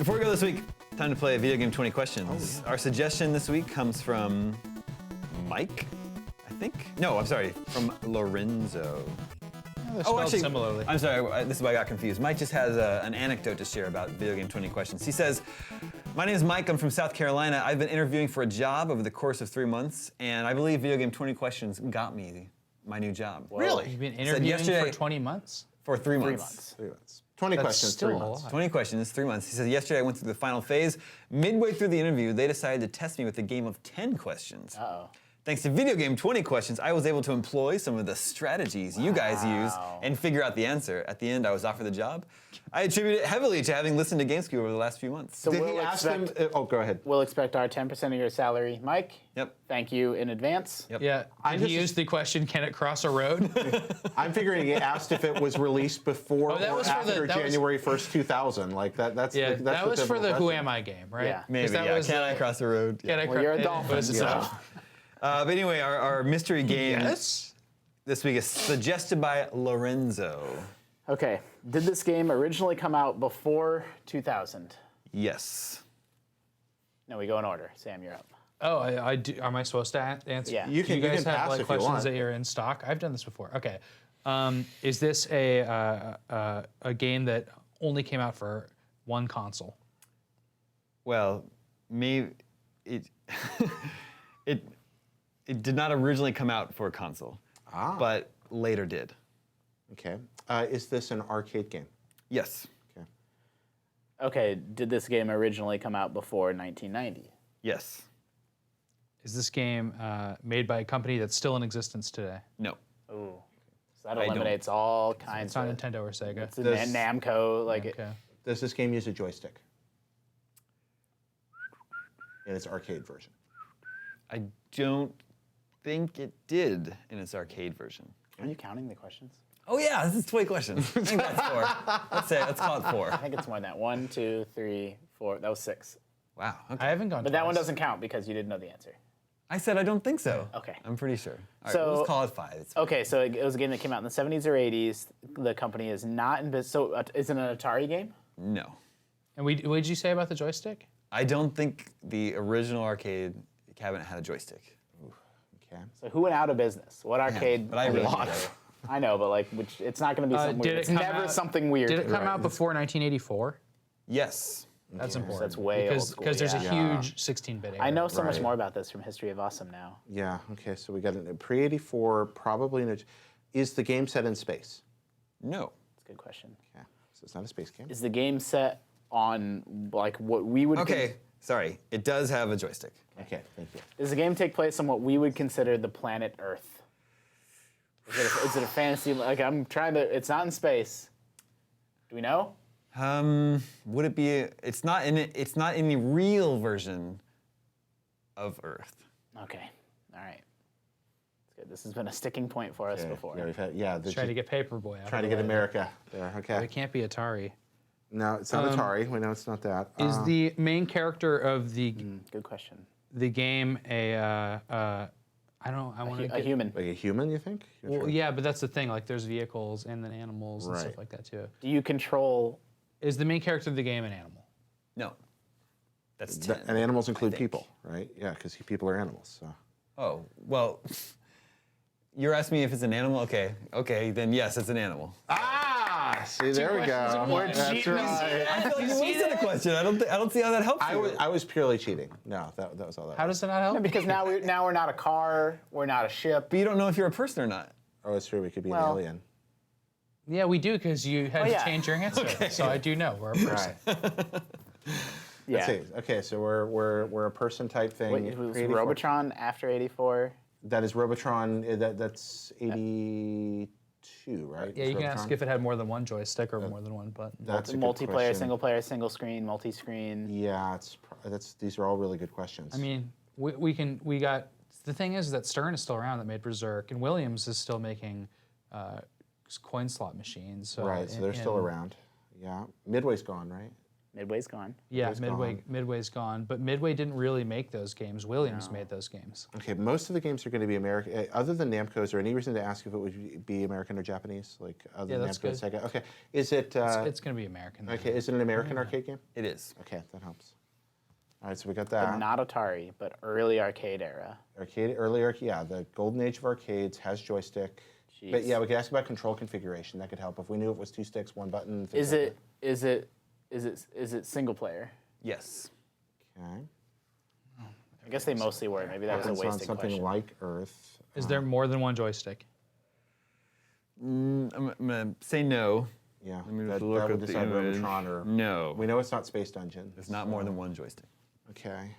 Before we go this week, time to play Video Game 20 Questions. Our suggestion this week comes from Mike, I think? No, I'm sorry, from Lorenzo. Similarly. I'm sorry, this is why I got confused. Mike just has an anecdote to share about Video Game 20 Questions. He says, my name is Mike, I'm from South Carolina. I've been interviewing for a job over the course of 3 months, and I believe Video Game 20 Questions got me my new job. Really? You've been interviewing for 20 months? For 3 months. 3 months. 20 That's questions, still 3 a months. lot. 20 questions, 3 months. He says, yesterday I went through the final phase. Midway through the interview, they decided to test me with a game of 10 questions. Uh-oh. Thanks to Video Game 20 Questions, I was able to employ some of the strategies you guys use and figure out the answer. At the end, I was offered the job. I attribute it heavily to having listened to GameScoop over the last few months. So Did we'll he ask expect, them? Oh, go ahead. we'll expect our 10% of your salary. Mike, Yep. thank you in advance. Yep. Yeah. I Did he just- use the question, can it cross a road? I'm figuring he asked if it was released before Oh, that or was for after that was- January 1st, 2000. Like that's Yeah, the, that's that the was for the typical Who question. Am I game, right? Yeah. 'Cause Maybe, that yeah. was, Can I cross the road? Can I Well, you're a it dolphin. was itself. But anyway, our mystery game Yes? this week is suggested by Lorenzo. Okay. Did this game originally come out before 2000? Yes. No, we go in order. Sam, you're up. Oh, I do. Am I supposed to answer? Yeah. You can- Do you guys you can have pass like if you questions want. that are in stock? I've done this before. Okay. Is this a game that only came out for one console? Well, maybe it it did not originally come out for a console, but later did. Okay. Is this an arcade game? Yes. Okay. Okay. Did this game originally come out before 1990? Yes. Is this game made by a company that's still in existence today? No. Ooh. So that don't- It's eliminates all kinds It's not of. Nintendo or Sega. It's a Does- Namco. Like Okay. Does this game use a joystick? In its arcade version. I don't think it did in its arcade version. Are you counting the questions? Oh yeah, this is 20 questions. I think that's 4. Let's call it 4. I think it's more than that. 1, 2, 3, 4. That was 6. Wow. Okay. I haven't gone But that one twice. doesn't count because you didn't know the answer. I said I don't think so. Okay. I'm pretty sure. All right, So- let's call it 5. It's Okay, so it was a game that came out in the 70s or 80s. The company is not in business. So is it an Atari game? no. And what did you say about the joystick? I don't think the original arcade cabinet had a joystick. Okay. So who went out of business? What arcade? But I really lot. need to- I know, but like, which it's not going to be something did weird. it It's come never out- something weird. Did it come Right. out before 1984? Yes. That's important. That's way old school, Because there's a yeah. huge 16-bit. I know so much Right. more about this from History of Awesome now. Yeah. Okay. So we got a pre-84, probably. Is the game set in space? No. That's a good question. Yeah. So it's not a space game. Is the game set on like what we would? Okay. Sorry. It does have a joystick. Okay. Thank you. Does the game take place on what we would consider the planet Earth? Is it a fantasy? Like I'm trying to. It's not in space. Do we know? Would it be? It's not in. It's not in the real version of Earth. Okay. All right. That's good. This has been a sticking point for us Okay. before. Yeah. We've had, yeah. Trying to get Paperboy out. trying to of get the way. America there. Okay. It can't be Atari. No, it's not Atari. We know it's not that. Is the main character of Good question. the game a I don't. I want to A human. like a human? You think? You're Well, sure? yeah, but that's the thing. Like, there's vehicles and then animals and Right. stuff like that too. Do you control? Is the main character of the game an animal? No. That's 10. And animals include think. people, right? Yeah, because people are animals. So. Oh well. You're asking me if it's an animal. Okay. Okay. Then yes, it's an animal. Ah, see, there we questions go. in one. That's cheating. right. I feel like you wasted a question. I don't see how that helps you. I was purely cheating. No, that was all that. How was. does it not help? Because now we're not a car. We're not a ship. But you don't know if you're a person or not. Oh, it's true. We could be Well- an alien. Yeah, we do because you had Oh, yeah. to change your answer. So I do know we're a person. Right. Yeah. Let's see. Okay, so we're a person type thing. Wait, it was Pre-84. Robotron after '84. That is Robotron. That's 82, right? Yeah, you can ask if it had more than one joystick or more than one button. That's a good Multiplayer, question. single player, single screen, multi-screen. Yeah, these are all really good questions. I mean, we got the thing is that Stern is still around that made Berserk, and Williams is still making coin slot machines. So right. So they're still around. Yeah. Midway's gone, right? Midway's gone. Yeah, Midway's Midway's gone, but Midway didn't really make those games. Williams made those games. Okay, most of the games are going to be American. Other than Namco, is there any reason to ask if it would be American or Japanese? Like other Yeah, than that's Namco and good. Sega. Okay, is it? It's going to be American. though. Okay, is it an American arcade game? It is. Okay, that helps. All right, so we got But that. not Atari, but early arcade era. Arcade, early arcade, yeah, the golden age of arcades has joystick. But Jeez. yeah, we could ask about control configuration. That could help if we knew it was 2 sticks, 1 button. things Is like it is it single player? Yes. that. Okay. I guess they mostly were. Maybe that was a Happens on wasted something question. like Earth. Is there more than one joystick? I'm gonna say no. Yeah, Let me that, just look that would at the decide image. Robotron or. No. We know it's not Space Dungeon. It's not more than one joystick. Okay,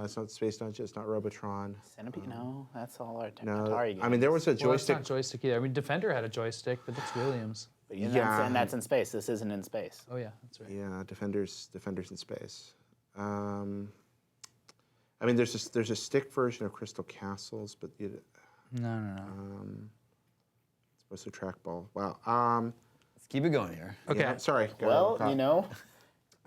it's not Space Dungeon. It's not Robotron. Centipede? No, that's all our No, Atari games. I mean there was a Well, it's joystick. not joystick either. I mean, Defender had a joystick, but that's Williams. But and Yeah. that's in space. This isn't in space. Oh yeah, that's right. Yeah, Defenders in Space. I mean, there's a stick version of Crystal Castles, but it's No. supposed to trackball. Wow. Let's keep it going here. Okay. Yeah, sorry. go Well, ahead. you know,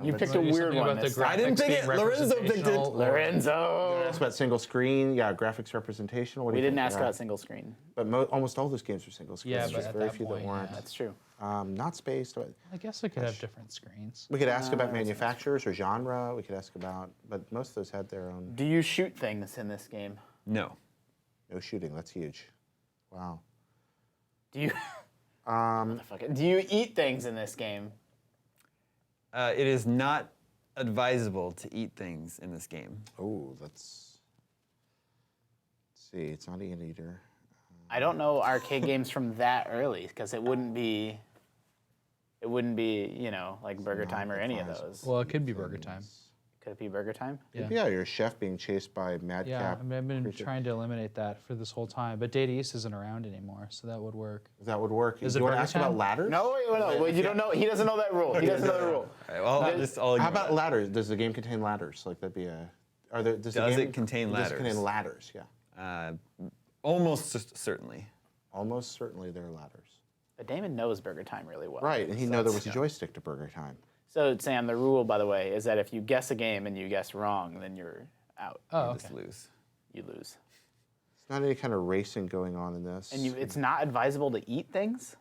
you picked a Maybe weird something one. about the This time. I didn't graphics pick it. being Lorenzo picked it. representational or- Lorenzo. Ask about single screen. Yeah, graphics representation. What do We you didn't think? ask Yeah. about single screen. But almost all those games are single screen. Yeah, There's but just at very that few point, that weren't. yeah. That's true. Not Space. But I guess I could have different screens. we could ask about manufacturers or genre. We could ask about, but most of those had their own. Do you shoot things in this game? No. No shooting. That's huge. Wow. Do you? Motherfucker. Do you eat things in this game? It is not advisable to eat things in this game. Oh, let's see. It's not an eater. I don't know arcade games from that early because it wouldn't be, you know, like Burger Time or any of those. Well, it could be Burger Time. Could it be Burger Time? Yeah, you're a chef being chased by madcap. Yeah, I mean, I've been creature. trying to eliminate that for this whole time, but Data East isn't around anymore, so that would work. That would work. Is Do it you want to Burger ask about Time? ladders? No, wait, no. Well, you don't know. He doesn't know that rule. He doesn't know the rule. All right, well, I'll How ignore about that. ladders? Does the game contain ladders? Like that'd be a. Are there? Does Does the game, it contain Does it ladders? contain ladders? Yeah. Almost certainly. Almost certainly there are ladders. But Damon knows Burger Time really well. Right, and he know there was a joystick to Burger Time. So, Sam, the rule, by the way, is that if you guess a game and you guess wrong, then you're out. Oh, Just okay. lose. You lose. It's not any kind of racing going on in this. And it's not advisable to eat things?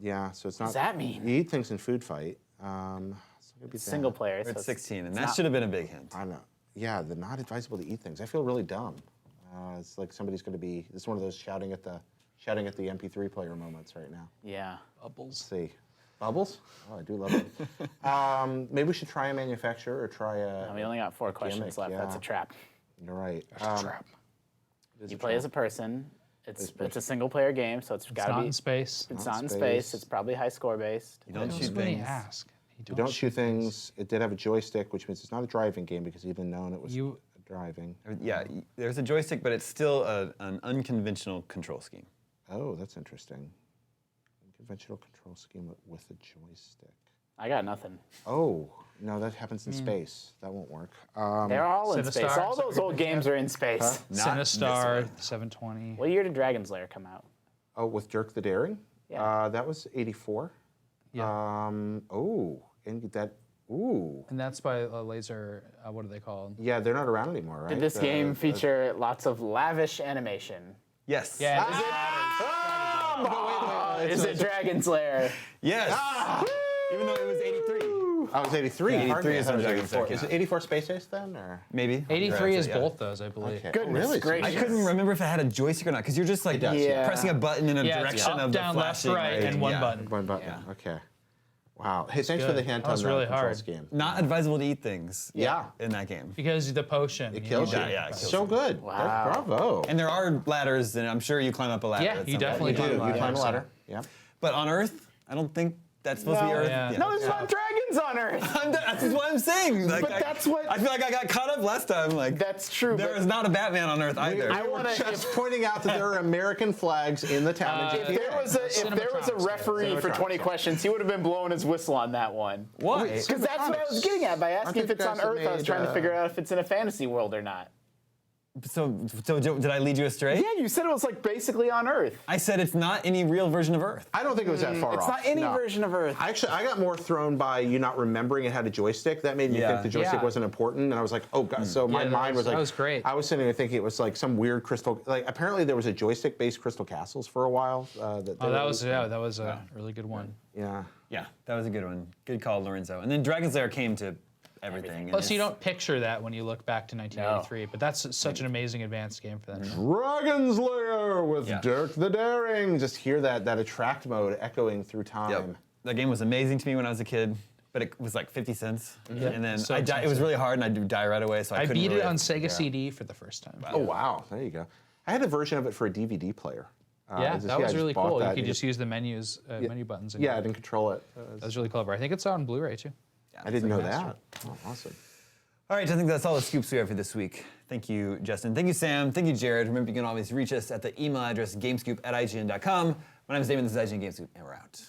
Yeah, so it's not. does that mean? You eat things in Food Fight. It's not gonna be It's single that. player. We're So at it's 16, and it's that not- should have been a big hint. I know. Yeah, the not advisable to eat things. I feel really dumb. It's like somebody's going to be. It's one of those shouting at the MP3 player moments right now. Yeah. Bubbles. Let's see. Bubbles? Oh, I do love it. Maybe we should try a manufacturer or try a. And we only got 4 questions left. That's yeah. a trap. You're right. Trap. it is You a play trap. as a person. It's a single player game, so it's It's got to not be. in space. It's Not not in space. space. It's probably high score based. You don't That's shoot when he things. ask. You don't shoot things. It did have a joystick, which means it's not a driving game because even known it was You- driving. Yeah, there's a joystick, but it's still an unconventional control scheme. Oh, that's interesting. Conventional control scheme with a joystick. I got nothing. Oh, no, that happens in space. That won't work. They're all in space. Sinistar, All those old games are in space. Not this Sinistar one. 720. What year did Dragon's Lair come out? Oh, with Dirk the Daring? Yeah. That was 84. Yeah. And that, ooh. And that's by a laser. What are they called? Yeah, they're not around anymore, right? Did this game feature lots of lavish animation? Yes. Yeah. Is it Dragon's Lair? Yes. Even though it was 83. Oh, it was 83. 83 Pardon me, I is thought it was when Dragon's 84. Lair came Is it out. 84 Space Ace then? Or? Maybe. 83 is Yeah. both those, I believe. Okay. Goodness really? gracious. I couldn't remember if it had a joystick or not, because you're just like does, yeah. pressing a button in a Yeah, it's direction up, of the down, left, flashing right, and one button. One button. Yeah. Okay. Wow. Hey, thanks for the good. hint That was on the really control hard. scheme. Not advisable to eat things. Yeah. In that game. Because the potion. It kills you. die, yeah, it kills so you. good. Wow. Bravo. And there are ladders, and I'm sure you climb up a ladder. Yeah, at you some point. definitely You do. climb a You ladder. climb a ladder. Yeah. But on Earth, I don't think that's supposed to be No. Earth. Yeah. No, there's not dragons on Earth. That's what I'm saying. Like, But that's what- I feel like I got caught up last time. Like That's true. there but is not a Batman on Earth either. I want to. Just pointing out that there are American flags in the town. of If GTA. there was a Cinematronics, referee for Cinematronics, 20 yeah. questions, he would have been blowing his whistle on that one. Why? Wait, Because that's what I was getting at by asking Aren't if it's the on guys that Earth. I was made, trying to figure out if it's in a fantasy world or not. So did I lead you astray? Yeah, you said it was like basically on Earth. I said it's not any real version of Earth. I don't think it was that far off. It's not any no. version of Earth. I got more thrown by you not remembering it had a joystick. That made me Yeah. think the joystick Yeah. wasn't important, and I was like, oh god. So my Yeah, mind was like, that was great. I was sitting there thinking it was like some weird crystal. Like apparently there was a joystick-based Crystal Castles for a while. That was a really good one. yeah. Yeah, that was a good one. Good call, Lorenzo. And then Dragon's Lair came to everything. and Plus, you it's- don't picture that when you look back to 1983, but that's such an amazing advanced game for that. Dragon's Lair with Yeah. Dirk the Daring. Just hear that attract mode echoing through time. Yep. That game was amazing to me when I was a kid, but it was like 50 cents. And then so it was expensive. really hard, and I would die right away, so I I couldn't beat it really- on Sega CD for the first time. Oh wow, there you go. I had a version of it for a DVD player. Yeah, Just- that I was just really bought cool. that You and could just use the menu buttons. And yeah, I didn't control it. that was really clever. I think it's on Blu-ray too. I didn't know that. Oh, awesome. All right, I think that's all the scoops we have for this week. Thank you, Justin. Thank you, Sam. Thank you, Jared. Remember, you can always reach us at the email address gamescoop@ign.com. My name is Damon, this is IGN Gamescoop, and we're out.